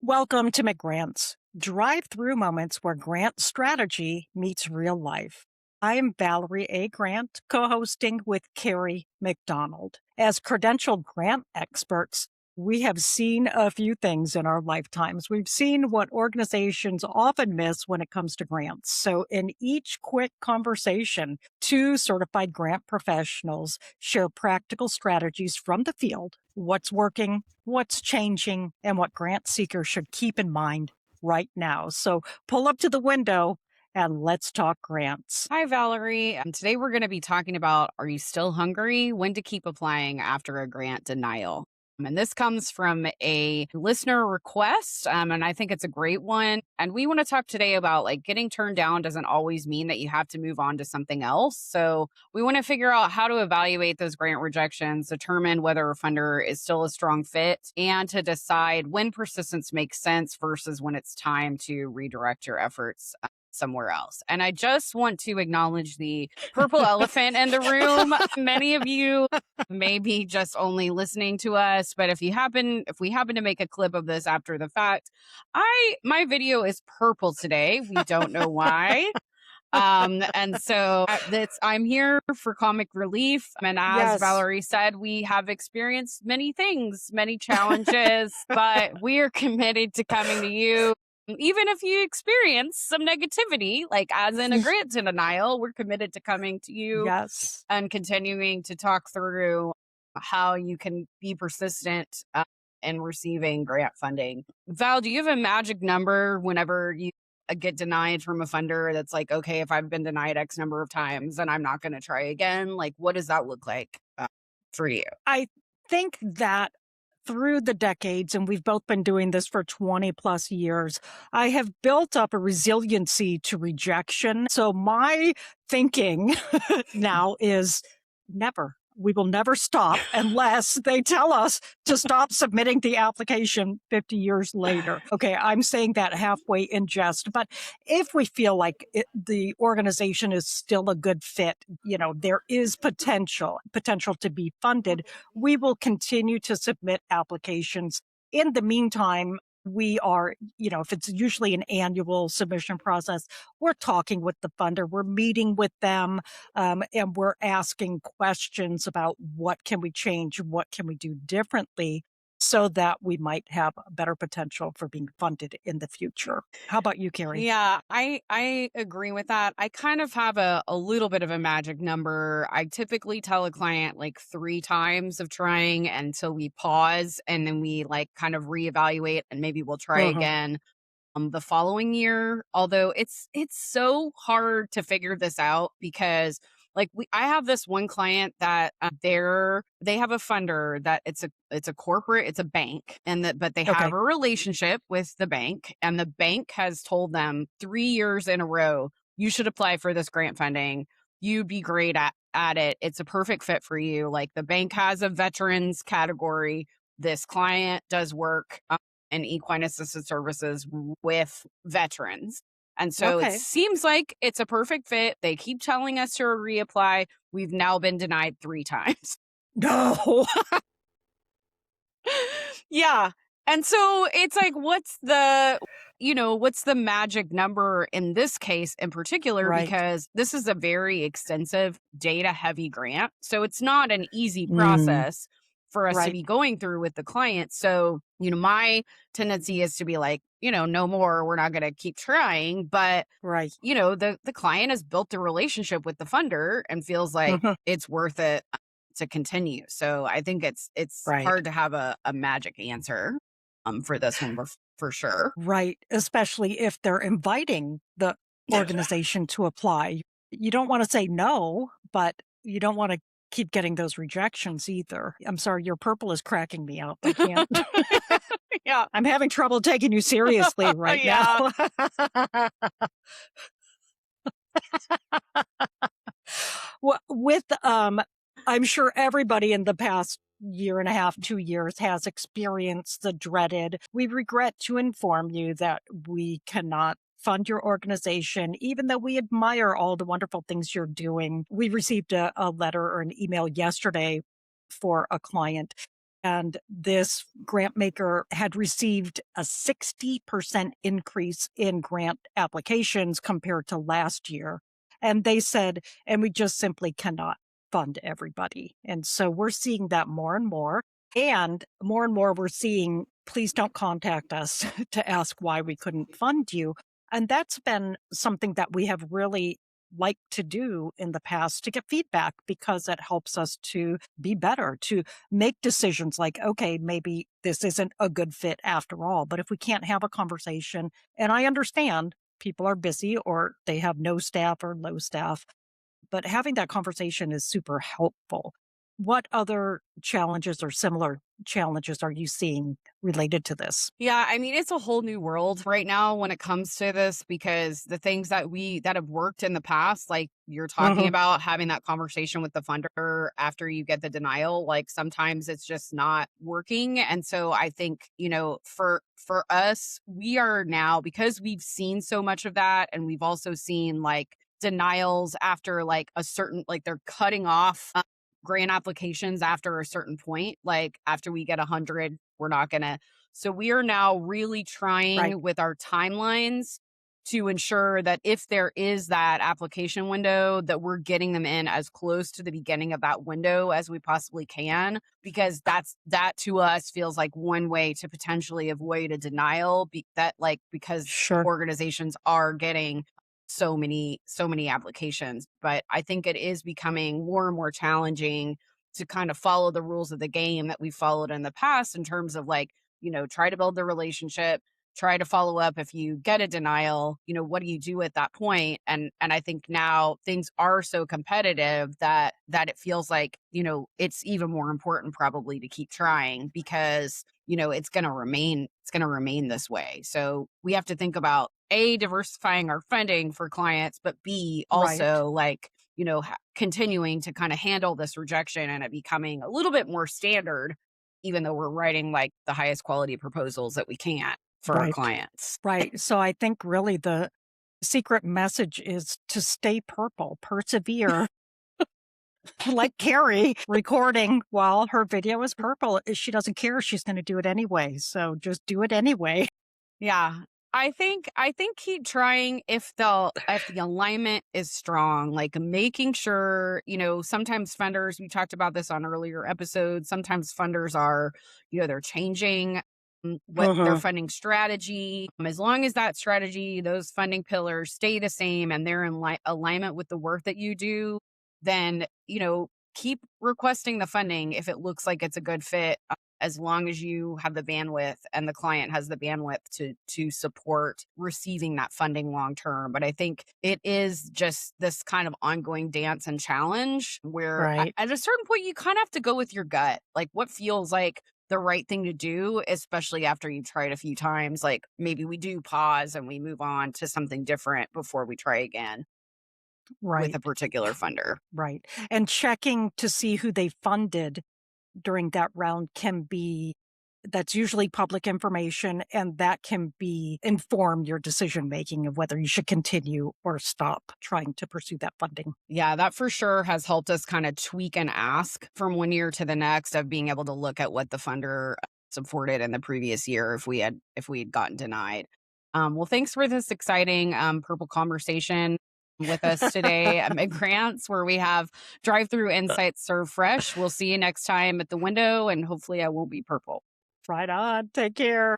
Welcome to McGrants, drive-through moments where grant strategy meets real life. I am Valerie A. Grant, co-hosting with Keri McDonald. As credentialed grant experts, we have seen a few things in our lifetimes. We've seen what organizations often miss when it comes to grants. So in each quick conversation, two certified grant professionals share practical strategies from the field, what's working, what's changing, and what grant seekers should keep in mind right now. So pull up to the window and let's talk grants. Hi, Valerie. Today we're going to be talking about, are you still hungry? When to keep applying after a grant denial. And this comes from a listener request, and I think it's a great one. And we want to talk today about getting turned down doesn't always mean that you have to move on to something else. So we want to figure out how to evaluate those grant rejections, determine whether a funder is still a strong fit, and to decide when persistence makes sense versus when it's time to redirect your efforts somewhere else. And I just want to acknowledge the purple elephant in the room. Many of you may be just only listening to us, but if we happen to make a clip of this after the fact, my video is purple today. We don't know why. And so I'm here for comic relief. And as Yes. Valerie said, we have experienced many things, many challenges, but we are committed to coming to you. Even if you experience some negativity, like as in a grant denial, we're committed to coming to you Yes. and continuing to talk through how you can be persistent in receiving grant funding. Val, do you have a magic number whenever you get denied from a funder that's like, okay, if I've been denied X number of times, then I'm not going to try again? Like, what does that look like for you? I think that through the decades, and we've both been doing this for 20 plus years, I have built up a resiliency to rejection. So my thinking now is never. We will never stop unless they tell us to stop submitting the application 50 years later. Okay, I'm saying that halfway in jest, but if we feel like the organization is still a good fit, there is potential to be funded, we will continue to submit applications. In the meantime, we are, if it's usually an annual submission process, we're talking with the funder, we're meeting with them, and we're asking questions about what can we change, what can we do differently so that we might have a better potential for being funded in the future. How about you, Keri? Yeah, I agree with that. I kind of have a little bit of a magic number. I typically tell a client like 3 times of trying until we pause and then we kind of reevaluate and maybe we'll try Uh-huh. again the following year. Although it's so hard to figure this out because I have this one client that they have a funder that it's a corporate, it's a bank, and that but they have Okay. a relationship with the bank, and the bank has told them 3 years in a row, you should apply for this grant funding. You'd be great at it. It's a perfect fit for you. Like the bank has a veterans category. This client does work in equine assisted services with veterans. And so it Okay. seems like it's a perfect fit. They keep telling us to reapply. We've now been denied 3 times. No. Yeah. And so it's like, what's the magic number in this case in particular? Right. Because this is a very extensive data heavy grant. So it's not an easy Mm, process for us to right. be going through with the client. So, my tendency is to be like, no more, we're not going to keep trying. But Right. the client has built a relationship with the funder and feels like Mhm. it's worth it to continue. So I think it's Right. hard to have a magic answer for this one for sure. Right, especially if they're inviting the organization to apply. You don't wanna say no, but you don't wanna keep getting those rejections either. I'm sorry, your purple is cracking me up. I can't Yeah. I'm having trouble taking you seriously right now. Yeah. With, I'm sure everybody in the past year and a half, 2 years has experienced the dreaded, "We regret to inform you that we cannot fund your organization, even though we admire all the wonderful things you're doing." We received a letter or an email yesterday for a client. And this grant maker had received a 60% increase in grant applications compared to last year. And they said, and we just simply cannot fund everybody. And so we're seeing that more and more. And more we're seeing, please don't contact us to ask why we couldn't fund you. And that's been something that we have really liked to do in the past to get feedback because it helps us to be better, to make decisions like, okay, maybe this isn't a good fit after all. But if we can't have a conversation, and I understand people are busy or they have no staff or low staff, but having that conversation is super helpful. What other challenges or similar challenges are you seeing related to this? Yeah, I mean, it's a whole new world right now when it comes to this because the things that have worked in the past, like you're talking Hmm. about having that conversation with the funder after you get the denial, like sometimes it's just not working. And so I think, for us, we are now because we've seen so much of that and we've also seen like denials after like a certain like they're cutting off grant applications after a certain point, like after we get 100, we're not going to. So we are now really Right. trying with our timelines to ensure that if there is that application window, that we're getting them in as close to the beginning of that window as we possibly can, because that to us feels like one way to potentially avoid a denial because Sure. organizations are getting so many applications. But I think it is becoming more and more challenging to kind of follow the rules of the game that we followed in the past in terms of like, try to build the relationship, try to follow up if you get a denial, what do you do at that point? And I think now things are so competitive that it feels like, it's even more important probably to keep trying because, it's going to remain this way. So we have to think about A, diversifying our funding for clients, but B, Right. also like, continuing to kind of handle this rejection and it becoming a little bit more standard even though we're writing like the highest quality proposals that we can for our Right. clients. Right. So I think really the secret message is to stay purple, persevere. Like Keri recording while her video is purple. She doesn't care. She's going to do it anyway. So just do it anyway. Yeah. I think keep trying if the alignment is strong, like making sure, sometimes funders, we talked about this on earlier episodes, sometimes funders are, they're changing what their Hmm. funding strategy. As long as that strategy, those funding pillars stay the same and they're in alignment with the work that you do, then, keep requesting the funding if it looks like it's a good fit as long as you have the bandwidth and the client has the bandwidth to support receiving that funding long term. But I think it is just this kind of ongoing dance and challenge where Right. at a certain point you kind of have to go with your gut, like what feels like the right thing to do, especially after you've tried a few times. Like maybe we do pause and we move on to something different before we try again with Right. a particular funder. Right. And checking to see who they funded during that round can be that's usually public information and that can be inform your decision making of whether you should continue or stop trying to pursue that funding. Yeah, that for sure has helped us kind of tweak and ask from one year to the next of being able to look at what the funder supported in the previous year if we had gotten denied. Well, thanks for this exciting purple conversation with us today at McGrants, where we have drive-through insights served fresh. We'll see you next time at the window, and hopefully I won't be purple. Right on. Take care.